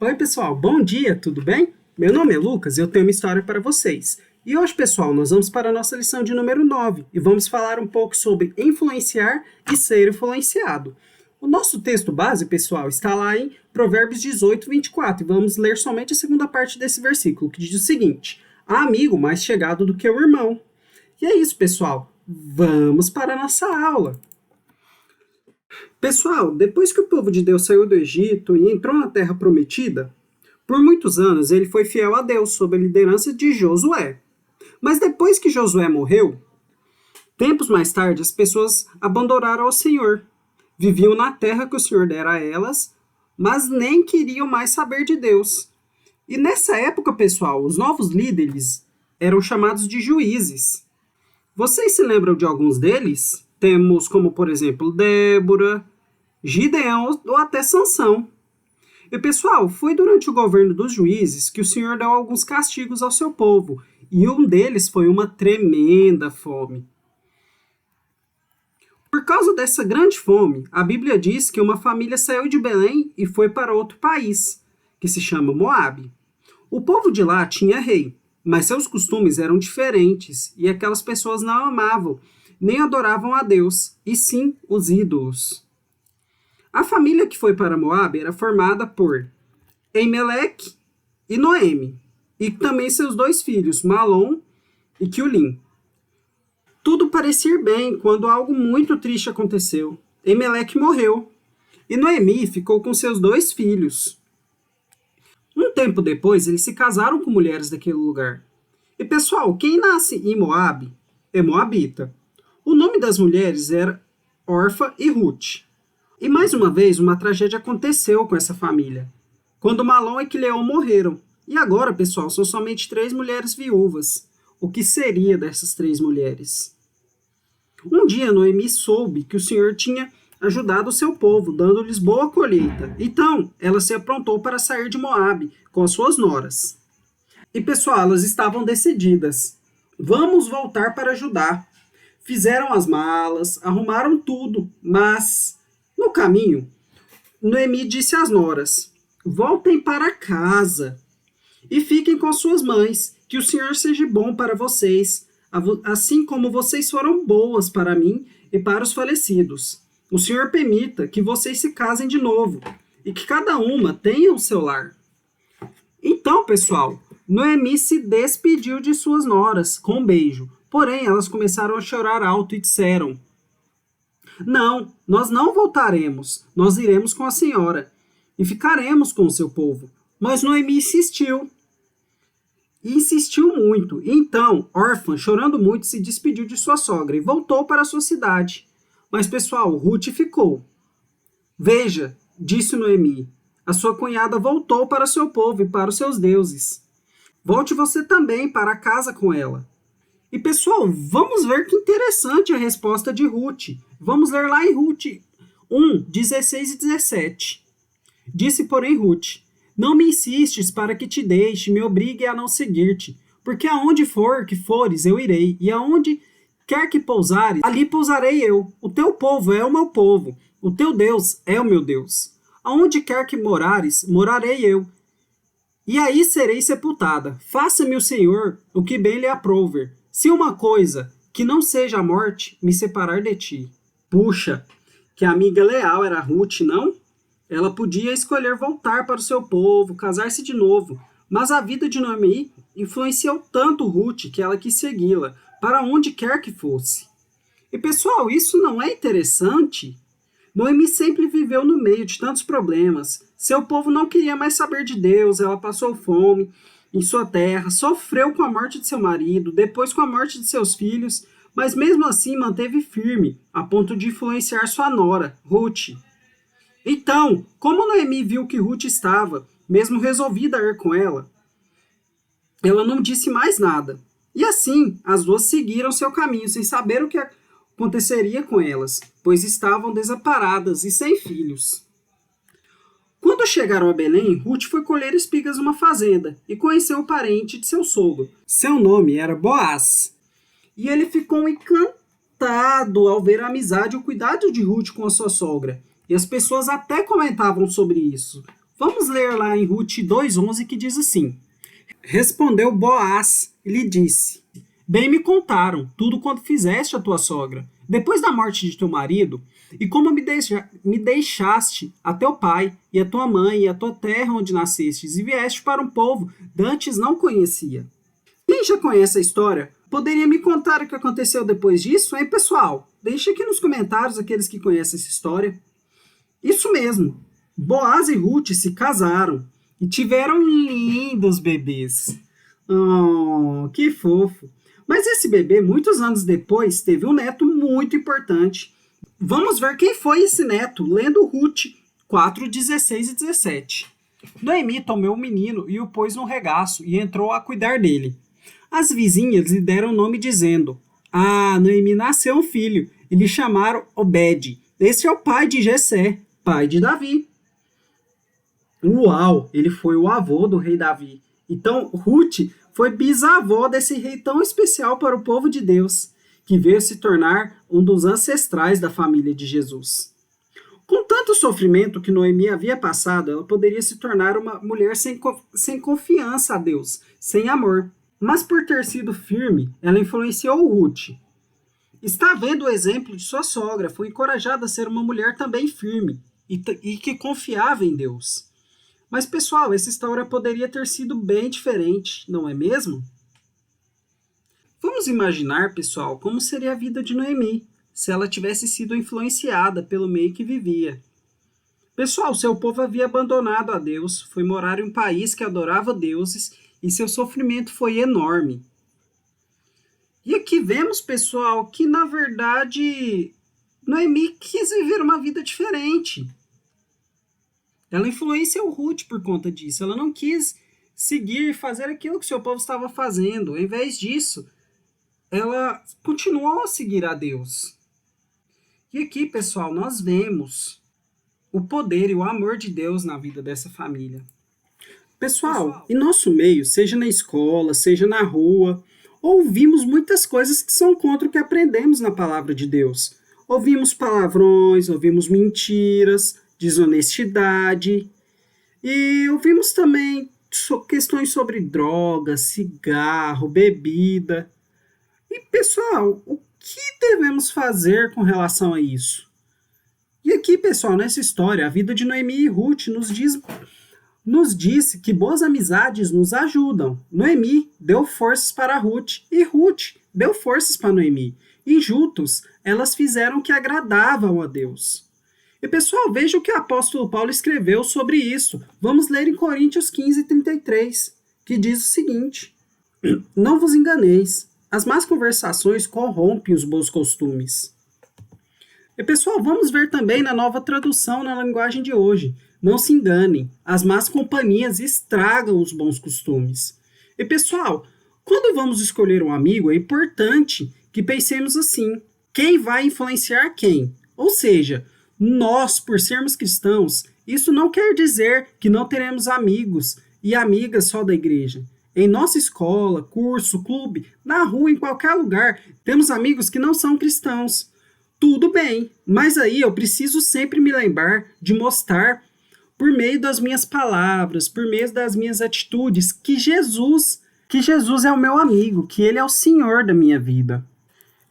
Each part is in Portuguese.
Oi, pessoal, bom dia, tudo bem? Meu nome é Lucas e eu tenho uma história para vocês. E hoje, pessoal, nós vamos para a nossa lição de número 9 e vamos falar um pouco sobre influenciar e ser influenciado. O nosso texto base, pessoal, está lá em Provérbios 18, 24 e vamos ler somente a segunda parte desse versículo, que diz o seguinte: há amigo mais chegado do que o irmão. E é isso, pessoal. Vamos para a nossa aula. Pessoal, depois que o povo de Deus saiu do Egito e entrou na Terra Prometida, por muitos anos ele foi fiel a Deus sob a liderança de Josué. Mas depois que Josué morreu, tempos mais tarde as pessoas abandonaram ao Senhor. Viviam na terra que o Senhor dera a elas, mas nem queriam mais saber de Deus. E nessa época, pessoal, os novos líderes eram chamados de juízes. Vocês se lembram de alguns deles? Temos como, por exemplo, Débora, Gideão ou até Sansão. E, pessoal, foi durante o governo dos juízes que o Senhor deu alguns castigos ao seu povo, e um deles foi uma tremenda fome. Por causa dessa grande fome, a Bíblia diz que uma família saiu de Belém e foi para outro país, que se chama Moabe. O povo de lá tinha rei, mas seus costumes eram diferentes, e aquelas pessoas não amavam, nem adoravam a Deus, e sim os ídolos. A família que foi para Moabe era formada por Elimeleque e Noemi, e também seus dois filhos, Malom e Quilim. Tudo parecia ir bem quando algo muito triste aconteceu. Elimeleque morreu, e Noemi ficou com seus dois filhos. Um tempo depois, eles se casaram com mulheres daquele lugar. E pessoal, quem nasce em Moabe é moabita. O nome das mulheres era Orfa e Ruth. E mais uma vez, uma tragédia aconteceu com essa família, quando Malom e Quileão morreram. E agora, pessoal, são somente 3 mulheres viúvas. O que seria dessas 3 mulheres? Um dia, Noemi soube que o Senhor tinha ajudado o seu povo, dando-lhes boa colheita. Então, ela se aprontou para sair de Moabe com as suas noras. E, pessoal, elas estavam decididas. Vamos voltar para Judá. Fizeram as malas, arrumaram tudo, mas no caminho, Noemi disse às noras: voltem para casa e fiquem com suas mães, que o Senhor seja bom para vocês, assim como vocês foram boas para mim e para os falecidos. O Senhor permita que vocês se casem de novo e que cada uma tenha o seu lar. Então, pessoal, Noemi se despediu de suas noras com um beijo. Porém, elas começaram a chorar alto e disseram: não, nós não voltaremos, nós iremos com a senhora e ficaremos com o seu povo. Mas Noemi insistiu. E insistiu muito. E então, órfã, chorando muito, se despediu de sua sogra e voltou para a sua cidade. Mas, pessoal, Ruth ficou. Veja, disse Noemi, a sua cunhada voltou para seu povo e para os seus deuses. Volte você também para casa com ela. E, pessoal, vamos ver que interessante a resposta de Ruth. Vamos ler lá em Ruth 1, 16 e 17. Disse, porém, Ruth: não me insistes para que te deixe, me obrigue a não seguir-te, porque aonde for que fores, eu irei, e aonde quer que pousares, ali pousarei eu. O teu povo é o meu povo, o teu Deus é o meu Deus. Aonde quer que morares, morarei eu, e aí serei sepultada. Faça-me o Senhor o que bem lhe aprouver. Se uma coisa que não seja a morte me separar de ti. Puxa, que amiga leal era Ruth, não? Ela podia escolher voltar para o seu povo, casar-se de novo, mas a vida de Noemi influenciou tanto Ruth que ela quis segui-la, para onde quer que fosse. E pessoal, isso não é interessante? Noemi sempre viveu no meio de tantos problemas. Seu povo não queria mais saber de Deus, ela passou fome em sua terra, sofreu com a morte de seu marido, depois com a morte de seus filhos, mas mesmo assim manteve firme, a ponto de influenciar sua nora, Ruth. Então, como Noemi viu que Ruth estava, mesmo resolvida a ir com ela não disse mais nada. E assim, as duas seguiram seu caminho, sem saber o que aconteceria com elas, pois estavam desamparadas e sem filhos. Quando chegaram a Belém, Ruth foi colher espigas numa fazenda e conheceu o parente de seu sogro. Seu nome era Boaz. E ele ficou encantado ao ver a amizade e o cuidado de Ruth com a sua sogra. E as pessoas até comentavam sobre isso. Vamos ler lá em Ruth 2,11 que diz assim: Respondeu Boaz e lhe disse: Bem me contaram tudo quanto fizeste a tua sogra, depois da morte de teu marido, e como me deixaste a teu pai, e a tua mãe, e a tua terra onde nascestes, e vieste para um povo dantes não conhecia. Quem já conhece a história, poderia me contar o que aconteceu depois disso, hein, pessoal? Deixe aqui nos comentários aqueles que conhecem essa história. Isso mesmo, Boaz e Ruth se casaram e tiveram lindos bebês. Oh, que fofo. Mas esse bebê, muitos anos depois, teve um neto muito importante. Vamos ver quem foi esse neto, lendo Ruth 4, 16 e 17. Noemi tomou o menino e o pôs no regaço e entrou a cuidar dele. As vizinhas lhe deram o nome dizendo: Noemi nasceu um filho, e lhe chamaram Obed. Esse é o pai de Jessé, pai de Davi. Uau, ele foi o avô do rei Davi. Então, Ruth foi bisavó desse rei tão especial para o povo de Deus, que veio se tornar um dos ancestrais da família de Jesus. Com tanto sofrimento que Noemi havia passado, ela poderia se tornar uma mulher sem confiança a Deus, sem amor. Mas por ter sido firme, ela influenciou Ruth. Está vendo o exemplo de sua sogra, foi encorajada a ser uma mulher também firme e que confiava em Deus. Mas, pessoal, essa história poderia ter sido bem diferente, não é mesmo? Vamos imaginar, pessoal, como seria a vida de Noemi se ela tivesse sido influenciada pelo meio que vivia. Pessoal, seu povo havia abandonado a Deus, foi morar em um país que adorava deuses e seu sofrimento foi enorme. E aqui vemos, pessoal, que na verdade Noemi quis viver uma vida diferente. Ela influenciou Ruth por conta disso. Ela não quis seguir e fazer aquilo que seu povo estava fazendo. Em vez disso, ela continuou a seguir a Deus. E aqui, pessoal, nós vemos o poder e o amor de Deus na vida dessa família. Pessoal, em nosso meio, seja na escola, seja na rua, ouvimos muitas coisas que são contra o que aprendemos na palavra de Deus. Ouvimos palavrões, ouvimos mentiras, desonestidade, e ouvimos também questões sobre drogas, cigarro, bebida. E, pessoal, o que devemos fazer com relação a isso? E aqui, pessoal, nessa história, a vida de Noemi e Ruth nos diz que boas amizades nos ajudam. Noemi deu forças para Ruth e Ruth deu forças para Noemi. E juntos, elas fizeram o que agradavam a Deus. E, pessoal, veja o que o apóstolo Paulo escreveu sobre isso. Vamos ler em Coríntios 15, 33, que diz o seguinte: Não vos enganeis, as más conversações corrompem os bons costumes. E, pessoal, vamos ver também na nova tradução na linguagem de hoje. Não se enganem, as más companhias estragam os bons costumes. E, pessoal, quando vamos escolher um amigo, é importante que pensemos assim: quem vai influenciar quem? Ou seja, nós, por sermos cristãos, isso não quer dizer que não teremos amigos e amigas só da igreja. Em nossa escola, curso, clube, na rua, em qualquer lugar, temos amigos que não são cristãos. Tudo bem, mas aí eu preciso sempre me lembrar de mostrar, por meio das minhas palavras, por meio das minhas atitudes, que Jesus é o meu amigo, que Ele é o Senhor da minha vida.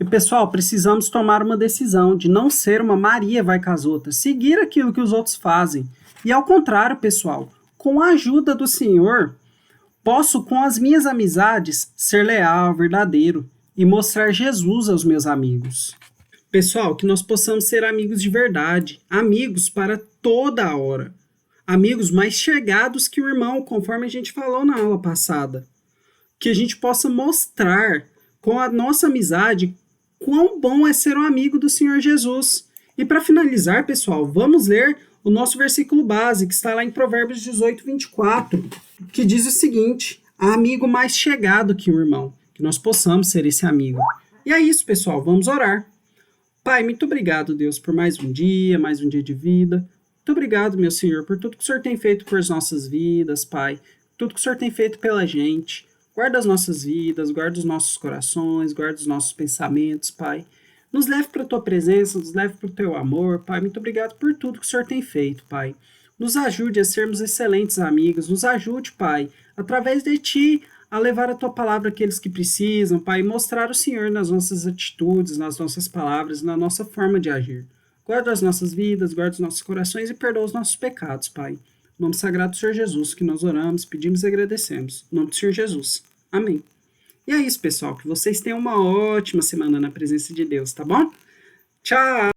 E, pessoal, precisamos tomar uma decisão de não ser uma Maria vai com as outras, seguir aquilo que os outros fazem. E ao contrário, pessoal, com a ajuda do Senhor, posso, com as minhas amizades, ser leal, verdadeiro e mostrar Jesus aos meus amigos. Pessoal, que nós possamos ser amigos de verdade, amigos para toda a hora. Amigos mais chegados que o irmão, conforme a gente falou na aula passada. Que a gente possa mostrar com a nossa amizade quão bom é ser um amigo do Senhor Jesus. E para finalizar, pessoal, vamos ler o nosso versículo base, que está lá em Provérbios 18, 24, que diz o seguinte: há amigo mais chegado que o irmão, que nós possamos ser esse amigo. E é isso, pessoal, vamos orar. Pai, muito obrigado, Deus, por mais um dia de vida. Muito obrigado, meu Senhor, por tudo que o Senhor tem feito por as nossas vidas, Pai. Tudo que o Senhor tem feito pela gente. Guarda as nossas vidas, guarda os nossos corações, guarda os nossos pensamentos, Pai. Nos leve para a Tua presença, nos leve para o Teu amor, Pai. Muito obrigado por tudo que o Senhor tem feito, Pai. Nos ajude a sermos excelentes amigos. Nos ajude, Pai, através de Ti, a levar a Tua palavra àqueles que precisam, Pai, e mostrar o Senhor nas nossas atitudes, nas nossas palavras, na nossa forma de agir. Guarda as nossas vidas, guarda os nossos corações e perdoa os nossos pecados, Pai. Em nome sagrado do Senhor Jesus, que nós oramos, pedimos e agradecemos. Em nome do Senhor Jesus. Amém. E é isso, pessoal. Que vocês tenham uma ótima semana na presença de Deus, tá bom? Tchau!